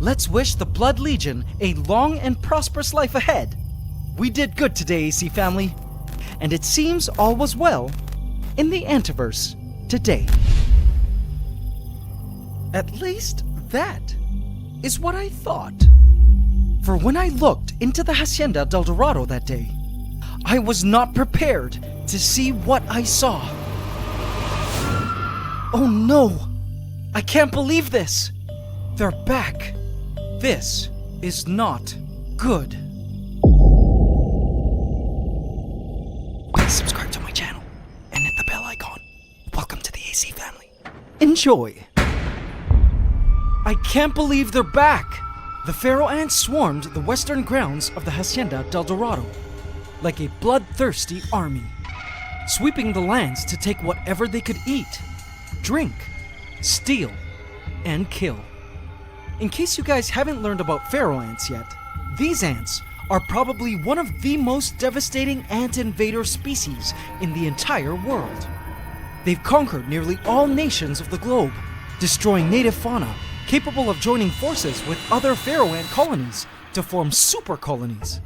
let's wish the Blood Legion a long and prosperous life ahead. We did good today, AC family, and it seems all was well in the Antiverse today. At least that is what I thought. For when I looked into the Hacienda del Dorado that day, I was not prepared to see what I saw. Oh no! I can't believe this! They're back. This is not good. Please subscribe to my channel and hit the bell icon. Welcome to the AC family. Enjoy. I can't believe they're back! The Pharaoh ants swarmed the western grounds of the Hacienda del Dorado like a bloodthirsty army, sweeping the lands to take whatever they could eat, drink, steal, and kill. In case you guys haven't learned about Pharaoh ants yet, these ants are probably one of the most devastating ant invader species in the entire world. They've conquered nearly all nations of the globe, destroying native fauna, capable of joining forces with other Pharaoh ant colonies to form super colonies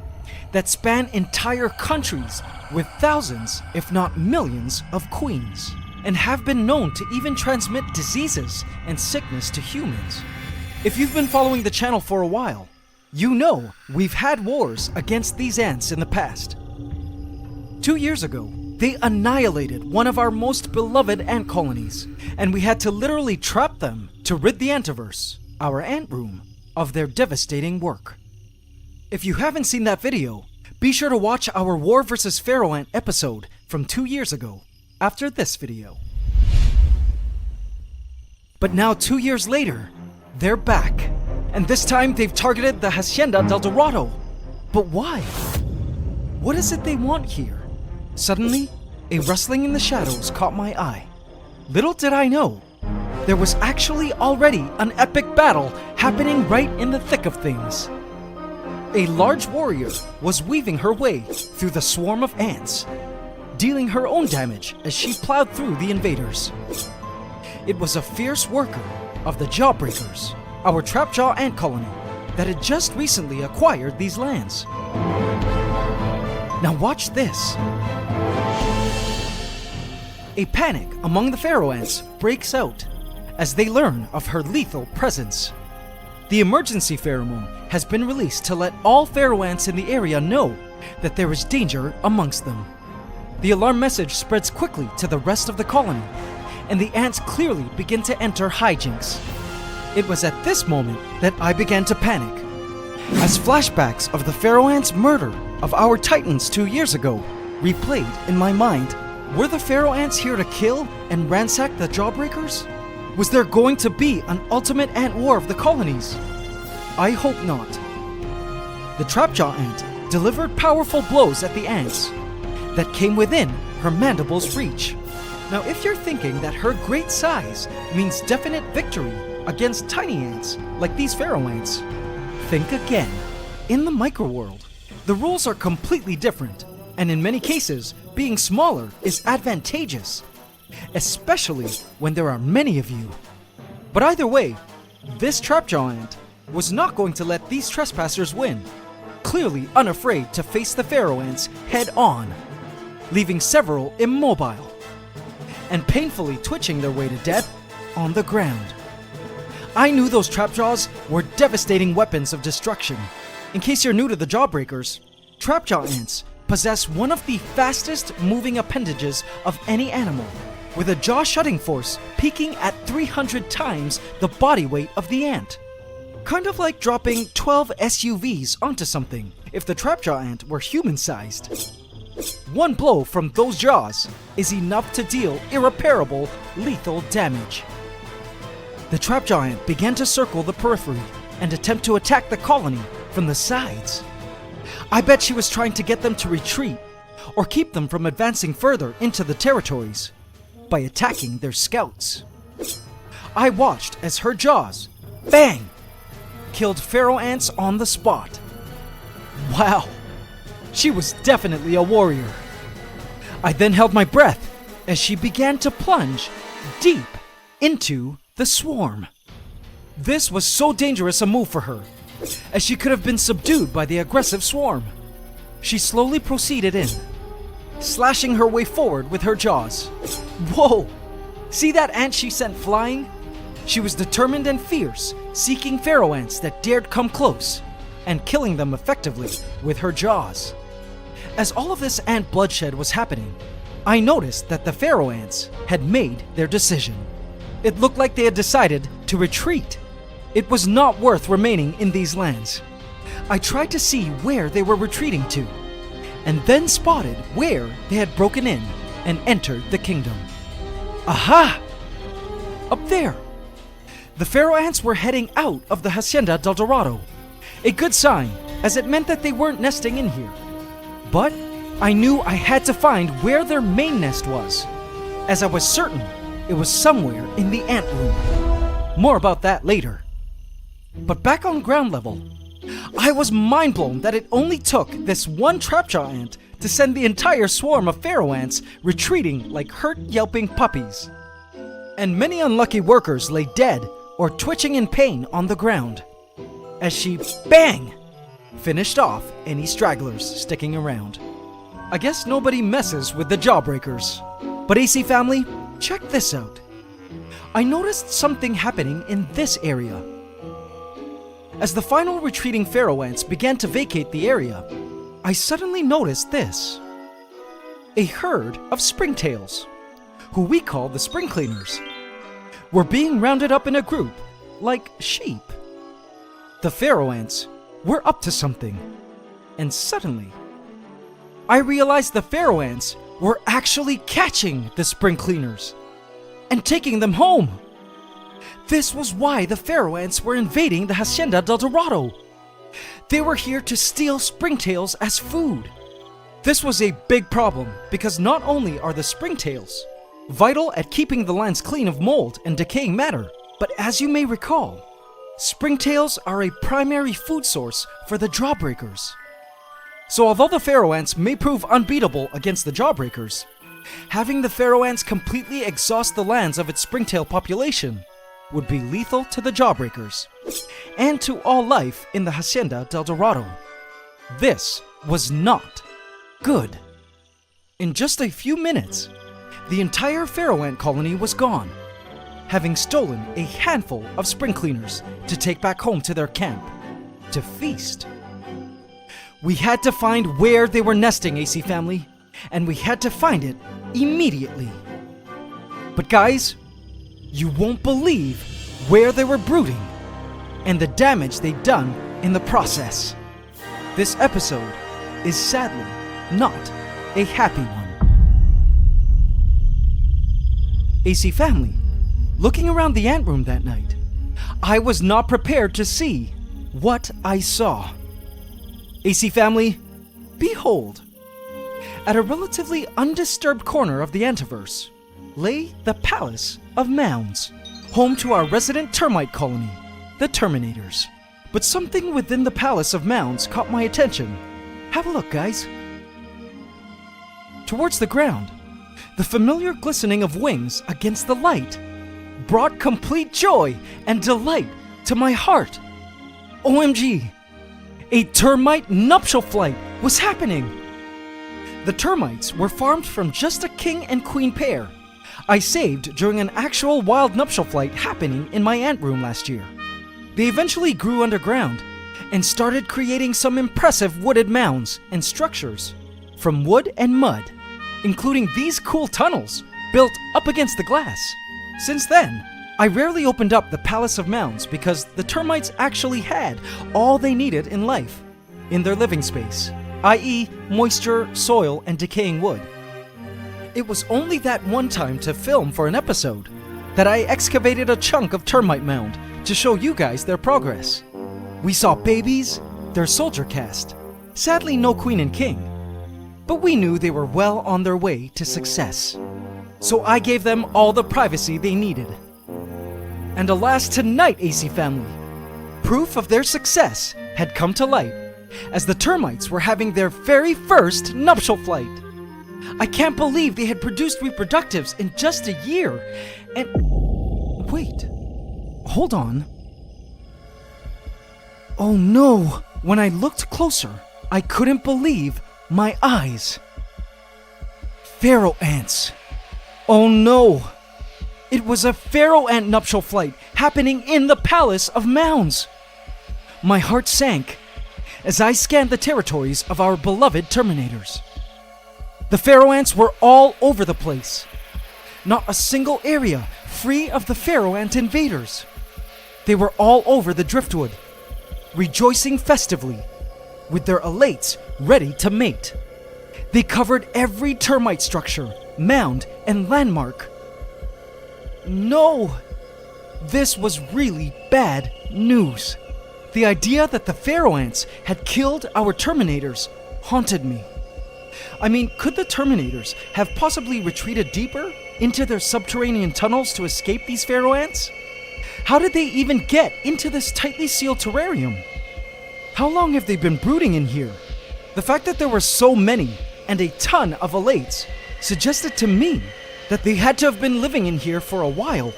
that span entire countries with thousands, if not millions, of queens, and have been known to even transmit diseases and sickness to humans. If you've been following the channel for a while, you know we've had wars against these ants in the past. 2 years ago, they annihilated one of our most beloved ant colonies, and we had to literally trap them to rid the Antiverse, our ant room, of their devastating work. If you haven't seen that video, be sure to watch our War vs. Pharaoh Ant episode from 2 years ago, after this video. But now 2 years later, they're back, and this time they've targeted the Hacienda del Dorado. But why? What is it they want here? Suddenly, a rustling in the shadows caught my eye. Little did I know, there was actually already an epic battle happening right in the thick of things. A large warrior was weaving her way through the swarm of ants, dealing her own damage as she plowed through the invaders. It was a fierce worker of the Jawbreakers, our trapjaw ant colony that had just recently acquired these lands. Now watch this. A panic among the Pharaoh ants breaks out as they learn of her lethal presence. The emergency pheromone has been released to let all Pharaoh ants in the area know that there is danger amongst them. The alarm message spreads quickly to the rest of the colony, and the ants clearly begin to enter hijinks. It was at this moment that I began to panic, as flashbacks of the Pharaoh ants' murder of our titans 2 years ago replayed in my mind. Were the Pharaoh ants here to kill and ransack the Jawbreakers? Was there going to be an ultimate ant war of the colonies? I hope not. The trapjaw ant delivered powerful blows at the ants that came within her mandible's reach. Now if you're thinking that her great size means definite victory against tiny ants like these Pharaoh ants, think again. In the microworld, the rules are completely different, and in many cases, being smaller is advantageous, especially when there are many of you. But either way, this trapjaw ant was not going to let these trespassers win, clearly unafraid to face the Pharaoh ants head on, leaving several immobile and painfully twitching their way to death on the ground. I knew those trapjaws were devastating weapons of destruction. In case you're new to the Jawbreakers, trapjaw ants possess one of the fastest moving appendages of any animal, with a jaw shutting force peaking at 300 times the body weight of the ant. Kind of like dropping 12 SUVs onto something if the trapjaw ant were human-sized. One blow from those jaws is enough to deal irreparable, lethal damage. The trapjaw ant began to circle the periphery and attempt to attack the colony from the sides. I bet she was trying to get them to retreat or keep them from advancing further into the territories by attacking their scouts. I watched as her jaws, bang, killed Pharaoh ants on the spot. Wow, she was definitely a warrior. I then held my breath as she began to plunge deep into the swarm. This was so dangerous a move for her, as she could have been subdued by the aggressive swarm. She slowly proceeded in, slashing her way forward with her jaws. Whoa! See that ant she sent flying? She was determined and fierce, seeking Pharaoh ants that dared come close, and killing them effectively with her jaws. As all of this ant bloodshed was happening, I noticed that the Pharaoh ants had made their decision. It looked like they had decided to retreat. It was not worth remaining in these lands. I tried to see where they were retreating to, and then spotted where they had broken in and entered the kingdom. Aha! Up there! The Pharaoh ants were heading out of the Hacienda del Dorado. A good sign, as it meant that they weren't nesting in here. But I knew I had to find where their main nest was, as I was certain it was somewhere in the ant room. More about that later. But back on ground level, I was mind blown that it only took this one trapjaw ant to send the entire swarm of Pharaoh ants retreating like hurt, yelping puppies. And many unlucky workers lay dead or twitching in pain on the ground, as she, bang, finished off any stragglers sticking around. I guess nobody messes with the jawbreakers. But AC family, check this out. I noticed something happening in this area. As the final retreating Pharaoh ants began to vacate the area, I suddenly noticed this. A herd of springtails, who we call the spring cleaners, were being rounded up in a group, like sheep. The Pharaoh ants were up to something, and suddenly, I realized the Pharaoh ants were actually catching the spring cleaners and taking them home. This was why the Pharaoh ants were invading the Hacienda del Dorado. They were here to steal springtails as food. This was a big problem because not only are the springtails vital at keeping the lands clean of mold and decaying matter, but as you may recall, springtails are a primary food source for the jawbreakers. So although the Pharaoh ants may prove unbeatable against the jawbreakers, having the Pharaoh ants completely exhaust the lands of its springtail population would be lethal to the jawbreakers and to all life in the Hacienda del Dorado. This was not good. In just a few minutes, the entire Pharaoh ant colony was gone, having stolen a handful of spring cleaners to take back home to their camp to feast. We had to find where they were nesting, AC family, and we had to find it immediately. But guys, you won't believe where they were brooding and the damage they'd done in the process. This episode is sadly not a happy one. AC family, looking around the ant room that night, I was not prepared to see what I saw. AC family, behold, at a relatively undisturbed corner of the Antiverse lay the Palace of Mounds, home to our resident termite colony, the Terminators. But something within the Palace of Mounds caught my attention. Have a look, guys. Towards the ground, the familiar glistening of wings against the light brought complete joy and delight to my heart. OMG! A termite nuptial flight was happening! The termites were farmed from just a king and queen pair I saved during an actual wild nuptial flight happening in my ant room last year. They eventually grew underground and started creating some impressive wooded mounds and structures from wood and mud, including these cool tunnels built up against the glass. Since then, I rarely opened up the Palace of Mounds because the termites actually had all they needed in life in their living space, i.e. moisture, soil, and decaying wood. It was only that one time to film for an episode that I excavated a chunk of termite mound to show you guys their progress. We saw babies, their soldier caste, sadly no queen and king, but we knew they were well on their way to success. So I gave them all the privacy they needed. And alas, tonight, AC family, proof of their success had come to light as the termites were having their very first nuptial flight. I can't believe they had produced reproductives in just a year. And wait, hold on. Oh no! When I looked closer, I couldn't believe my eyes. Pharaoh ants. Oh no! It was a Pharaoh ant nuptial flight happening in the Palace of Mounds. My heart sank as I scanned the territories of our beloved Terminators. The Pharaoh ants were all over the place. Not a single area free of the Pharaoh ant invaders. They were all over the driftwood, rejoicing festively, with their elates ready to mate. They covered every termite structure, mound, and landmark. No! This was really bad news. The idea that the Pharaoh ants had killed our Terminators haunted me. I mean, could the Terminators have possibly retreated deeper into their subterranean tunnels to escape these Pharaoh ants? How did they even get into this tightly sealed terrarium? How long have they been brooding in here? The fact that there were so many and a ton of elates suggested to me that they had to have been living in here for a while.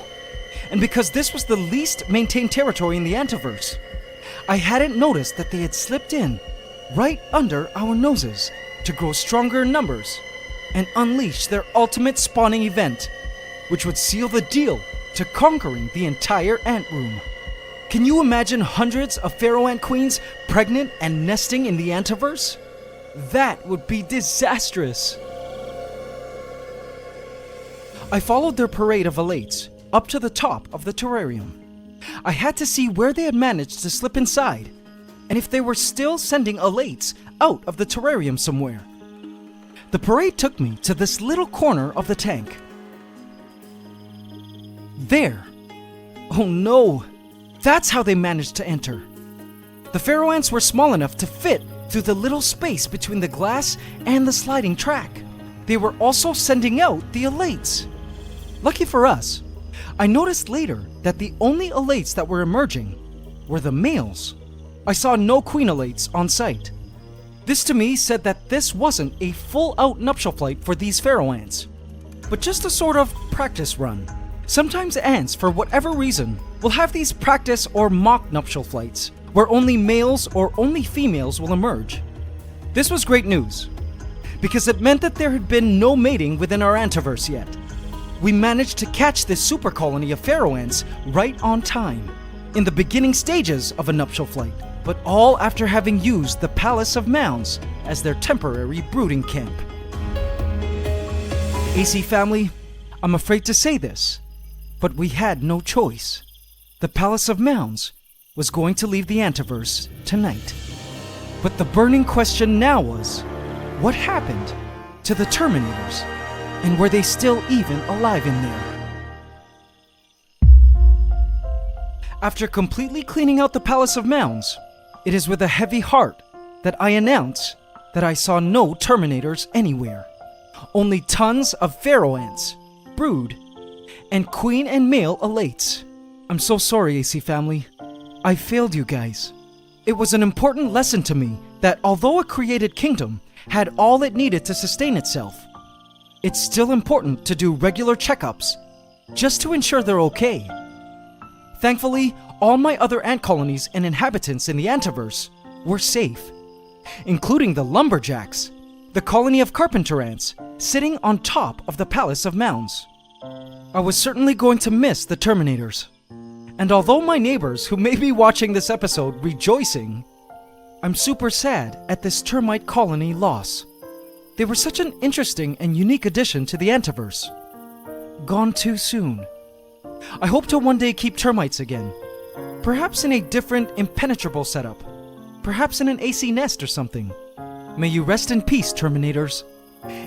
And because this was the least maintained territory in the Antiverse, I hadn't noticed that they had slipped in right under our noses to grow stronger in numbers and unleash their ultimate spawning event, which would seal the deal to conquering the entire ant room. Can you imagine hundreds of Pharaoh ant queens pregnant and nesting in the Antiverse? That would be disastrous. I followed their parade of elates up to the top of the terrarium. I had to see where they had managed to slip inside, and if they were still sending elates out of the terrarium somewhere. The parade took me to this little corner of the tank. There. Oh no! That's how they managed to enter. The Pharaoh ants were small enough to fit through the little space between the glass and the sliding track. They were also sending out the elates. Lucky for us, I noticed later that the only elates that were emerging were the males. I saw no queen elates on site. This to me said that this wasn't a full-out nuptial flight for these Pharaoh ants, but just a sort of practice run. Sometimes ants, for whatever reason, will have these practice or mock nuptial flights, where only males or only females will emerge. This was great news, because it meant that there had been no mating within our Antiverse yet. We managed to catch this super colony of Pharaoh ants right on time, in the beginning stages of a nuptial flight, but all after having used the Palace of Mounds as their temporary brooding camp. AC family, I'm afraid to say this, but we had no choice. The Palace of Mounds was going to leave the Antiverse tonight. But the burning question now was, what happened to the Terminators? And were they still even alive in there? After completely cleaning out the Palace of Mounds, it is with a heavy heart that I announce that I saw no Terminators anywhere. Only tons of Pharaoh ants, brood, and queen and male elates. I'm so sorry, AC family. I failed you guys. It was an important lesson to me that although a created kingdom had all it needed to sustain itself, it's still important to do regular checkups just to ensure they're okay. Thankfully, all my other ant colonies and inhabitants in the Antiverse were safe, including the Lumberjacks, the colony of carpenter ants sitting on top of the Palace of Mounds. I was certainly going to miss the Terminators, and although my neighbors who may be watching this episode rejoicing, I'm super sad at this termite colony loss. They were such an interesting and unique addition to the Antiverse. Gone too soon. I hope to one day keep termites again. Perhaps in a different, impenetrable setup. Perhaps in an AC nest or something. May you rest in peace, Terminators.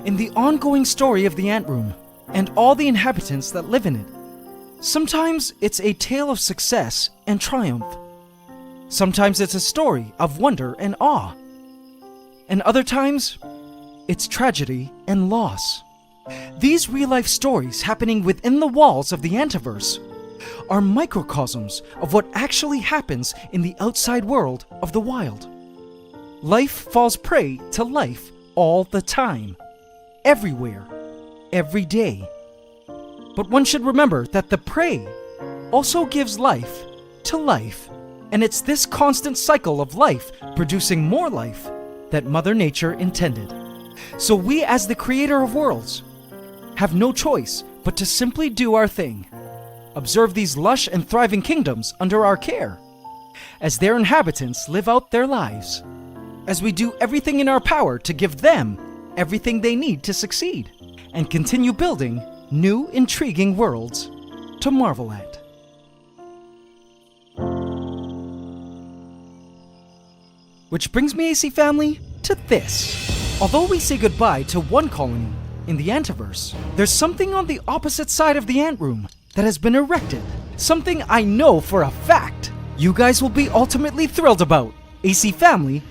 In the ongoing story of the Ant Room, and all the inhabitants that live in it, sometimes it's a tale of success and triumph. Sometimes it's a story of wonder and awe. And other times, it's tragedy and loss. These real-life stories happening within the walls of the Antiverse are microcosms of what actually happens in the outside world of the wild. Life falls prey to life all the time, everywhere, every day. But one should remember that the prey also gives life to life. And it's this constant cycle of life producing more life that Mother Nature intended. So we, as the creator of worlds, have no choice but to simply do our thing. Observe these lush and thriving kingdoms under our care, as their inhabitants live out their lives, as we do everything in our power to give them everything they need to succeed, and continue building new, intriguing worlds to marvel at. Which brings me, AC family, to this. Although we say goodbye to one colony in the Antiverse, there's something on the opposite side of the ant room that has been erected. Something I know for a fact you guys will be ultimately thrilled about. AC family,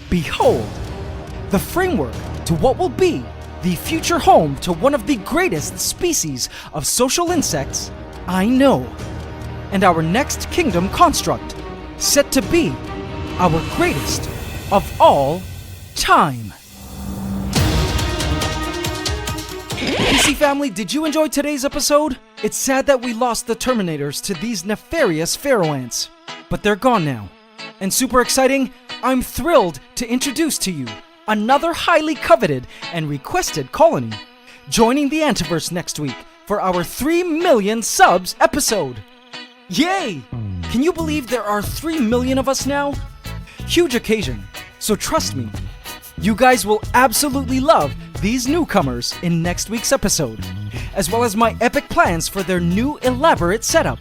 behold, the framework to what will be the future home to one of the greatest species of social insects I know, and our next kingdom construct, set to be our greatest of all time. PC family, did you enjoy today's episode? It's sad that we lost the Terminators to these nefarious Pharaoh ants, but they're gone now. And super exciting, I'm thrilled to introduce to you another highly coveted and requested colony, joining the Antiverse next week for our 3 million subs episode. Yay! Can you believe there are 3 million of us now? Huge occasion, so trust me, you guys will absolutely love these newcomers in next week's episode, as well as my epic plans for their new elaborate setup.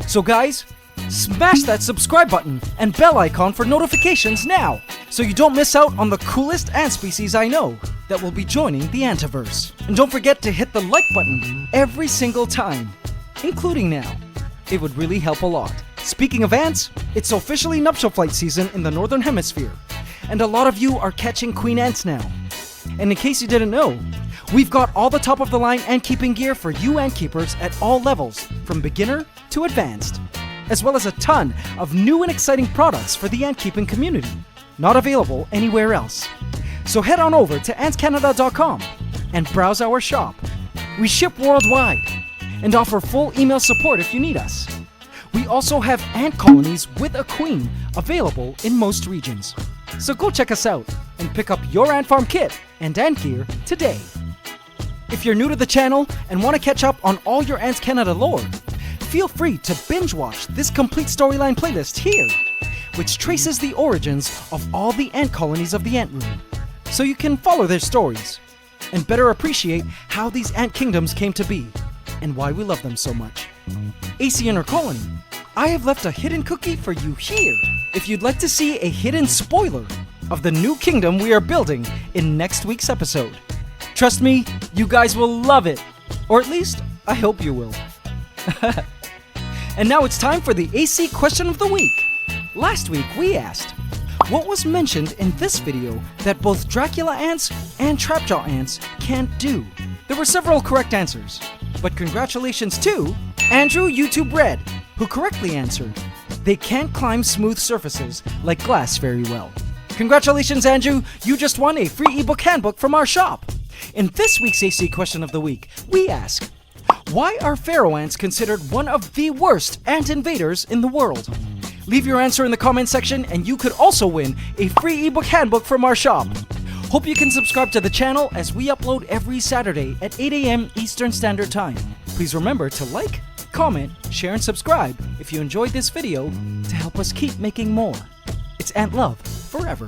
So guys, smash that subscribe button and bell icon for notifications now, so you don't miss out on the coolest ant species I know that will be joining the Antiverse. And don't forget to hit the like button every single time, including now. It would really help a lot. Speaking of ants, it's officially nuptial flight season in the Northern Hemisphere, and a lot of you are catching queen ants now. And in case you didn't know, we've got all the top of the line ant keeping gear for you ant keepers at all levels, from beginner to advanced, as well as a ton of new and exciting products for the ant keeping community, not available anywhere else. So head on over to antscanada.com and browse our shop. We ship worldwide and offer full email support if you need us. We also have ant colonies with a queen available in most regions. So go check us out and pick up your ant farm kit and ant gear today. If you're new to the channel and want to catch up on all your Ants Canada lore, feel free to binge watch this complete storyline playlist here, which traces the origins of all the ant colonies of the ant room, so you can follow their stories and better appreciate how these ant kingdoms came to be and why we love them so much. AC Inner Colony, I have left a hidden cookie for you here if you'd like to see a hidden spoiler of the new kingdom we are building in next week's episode. Trust me, you guys will love it, or at least I hope you will. And now it's time for the AC question of the week. Last week we asked, what was mentioned in this video that both Dracula ants and Trapjaw ants can't do? There were several correct answers, but congratulations to Andrew YouTube Red, who correctly answered, they can't climb smooth surfaces like glass very well. Congratulations, Andrew, you just won a free ebook handbook from our shop. In this week's AC question of the week, we ask, why are Pharaoh ants considered one of the worst ant invaders in the world? Leave your answer in the comment section and you could also win a free ebook handbook from our shop. Hope you can subscribe to the channel as we upload every Saturday at 8 AM Eastern Standard Time. Please remember to like, comment, share, and subscribe if you enjoyed this video to help us keep making more. It's Ant Love forever.